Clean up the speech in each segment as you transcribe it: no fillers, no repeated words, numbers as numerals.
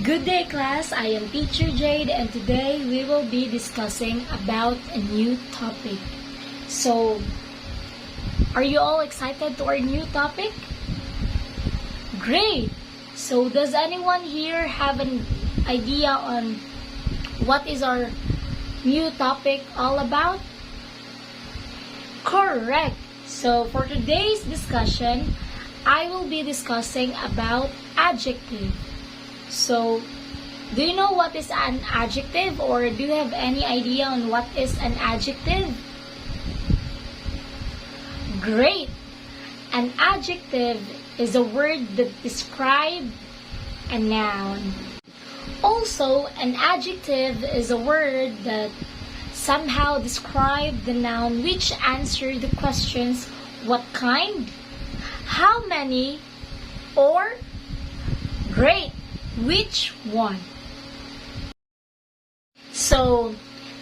Good day, class. I am Teacher Jade, and today we will be discussing about a new topic. So, are you all excited to our new topic? Great! So, does anyone here have an idea on what is our new topic all about? Correct! So, for today's discussion, I will be discussing about adjective. So, do you know what is an adjective, or do you have any idea on what is an adjective? Great! An adjective is a word that describes a noun. Also, an adjective is a word that somehow describes the noun which answers the questions what kind, how many, or great, which one. So,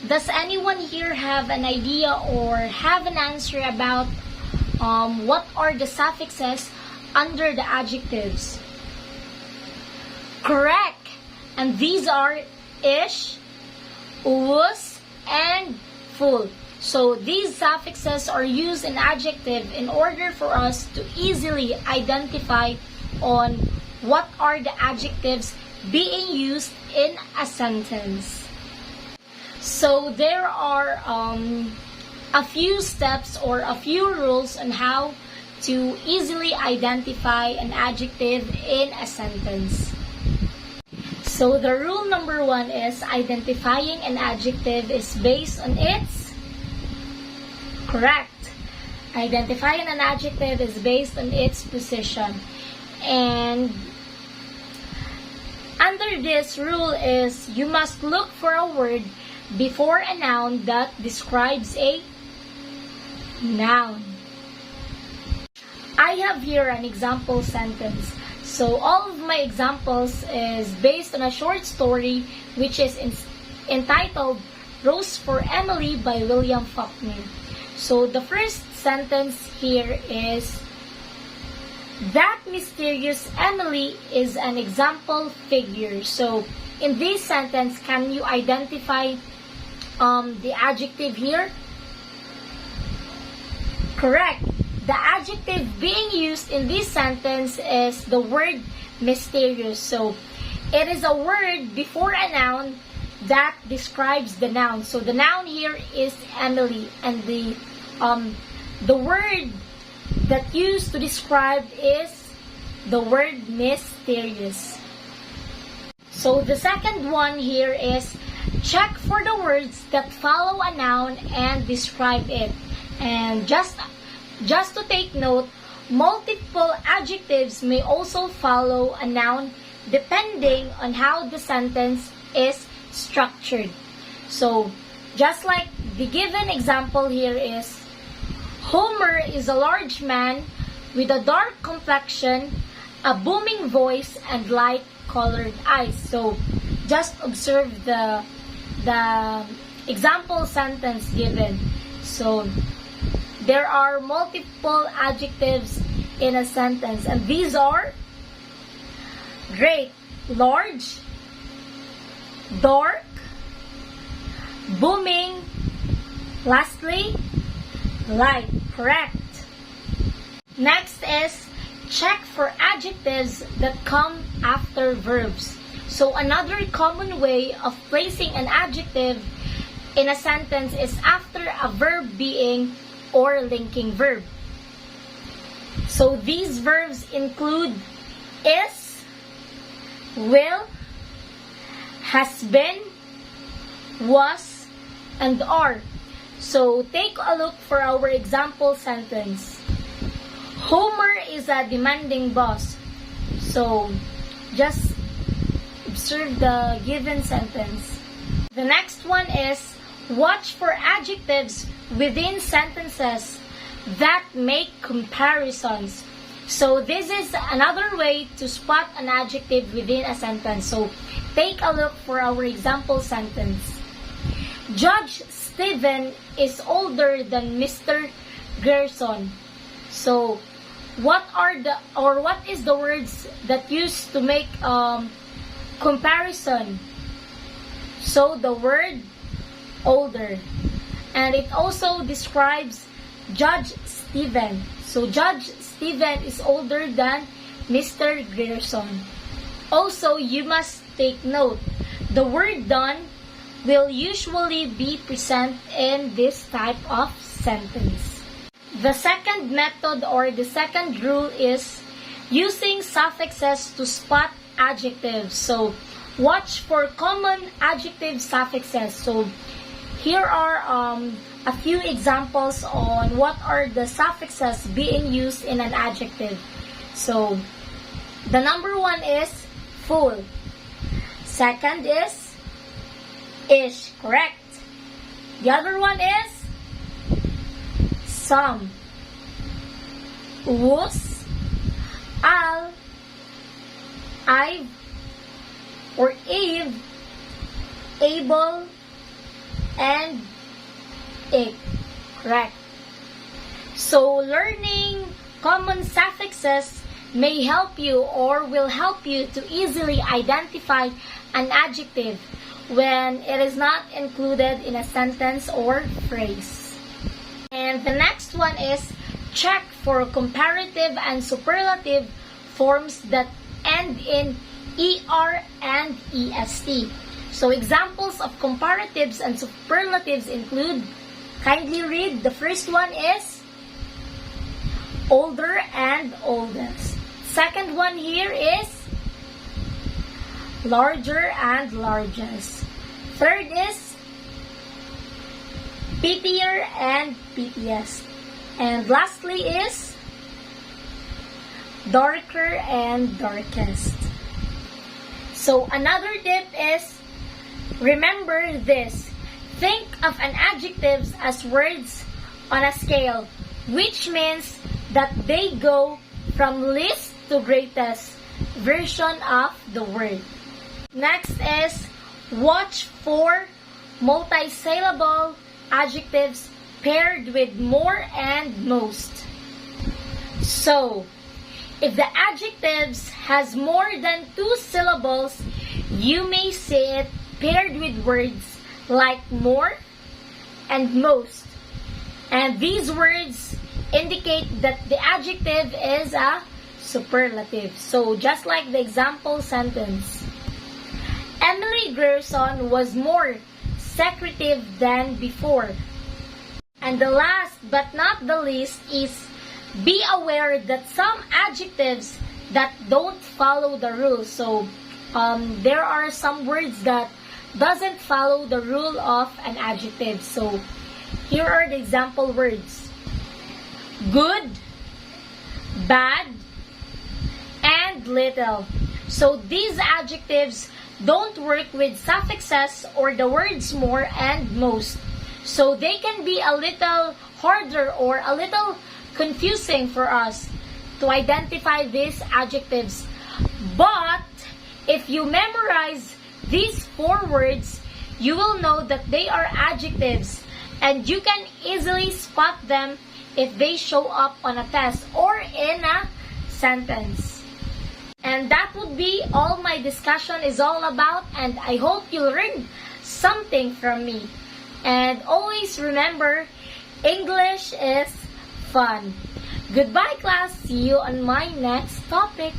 does anyone here have an idea or have an answer about what are the suffixes under the adjectives? Correct! And these are ish, was, and full. So, these suffixes are used in adjective in order for us to easily identify on what are the adjectives being used in a sentence. So there are a few steps or a few rules on how to easily identify an adjective in a sentence. So the rule number 1 is identifying an adjective is based on its correct. Identifying an adjective is based on its position. And under this rule is you must look for a word before a noun that describes a noun. I have here an example sentence. So all of my examples is based on a short story which is entitled Rose for Emily by William Faulkner. So the first sentence here is, that mysterious Emily is an example figure. So, in this sentence, can you identify the adjective here? Correct. The adjective being used in this sentence is the word mysterious. So, it is a word before a noun that describes the noun. So, the noun here is Emily, and the word that used to describe is the word mysterious. So the second one here is check for the words that follow a noun and describe it. And just to take note, multiple adjectives may also follow a noun depending on how the sentence is structured. So just like the given example here is, Homer is a large man with a dark complexion, a booming voice, and light-colored eyes. So, just observe the example sentence given. So, there are multiple adjectives in a sentence, and these are great, large, dark, booming, lastly, light. Correct. Next is check for adjectives that come after verbs. So another common way of placing an adjective in a sentence is after a verb being or linking verb. So these verbs include is, will, has been, was, and are. So, take a look for our example sentence. Homer is a demanding boss. So, just observe the given sentence. The next one is watch for adjectives within sentences that make comparisons. So, this is another way to spot an adjective within a sentence. So, take a look for our example sentence. Judge Stephen is older than Mr. Gerson. So, what is the words that used to make comparison. So the word older. And it also describes Judge Stephen. So Judge Stephen is older than Mr. Grierson. Also, you must take note, the word done will usually be present in this type of sentence. The second method or the second rule is using suffixes to spot adjectives. So, watch for common adjective suffixes. So, here are a few examples on what are the suffixes being used in an adjective. So, the number one is full. Second is ish, correct. The other one is some. Was, al, I've, or Eve, able, and it, correct. So learning common suffixes may help you or will help you to easily identify an adjective when it is not included in a sentence or phrase. And the next one is check for comparative and superlative forms that end in ER and EST. So examples of comparatives and superlatives include, kindly read, the first one is older and oldest. Second one here is larger and largest. Third is pettier and pettiest. And lastly is darker and darkest. So another tip is, remember this. Think of an adjectives as words on a scale, which means that they go from least to greatest version of the word. Next is watch for multisyllable adjectives paired with more and most. So, if the adjectives has more than 2 syllables, you may say it paired with words like more and most. And these words indicate that the adjective is a superlative. So, just like the example sentence, Emily Grierson was more secretive than before. And the last but not the least is be aware that some adjectives that don't follow the rules. So, there are some words that doesn't follow the rule of an adjective. So, here are the example words. Good, bad, and little. So, these adjectives don't work with suffixes or the words more and most. So, they can be a little harder or a little confusing for us to identify these adjectives. But, if you memorize these 4 words, you will know that they are adjectives and you can easily spot them if they show up on a test or in a sentence. And that would be all my discussion is all about, and I hope you learned something from me. And always remember, English is fun. Goodbye, class. See you on my next topic.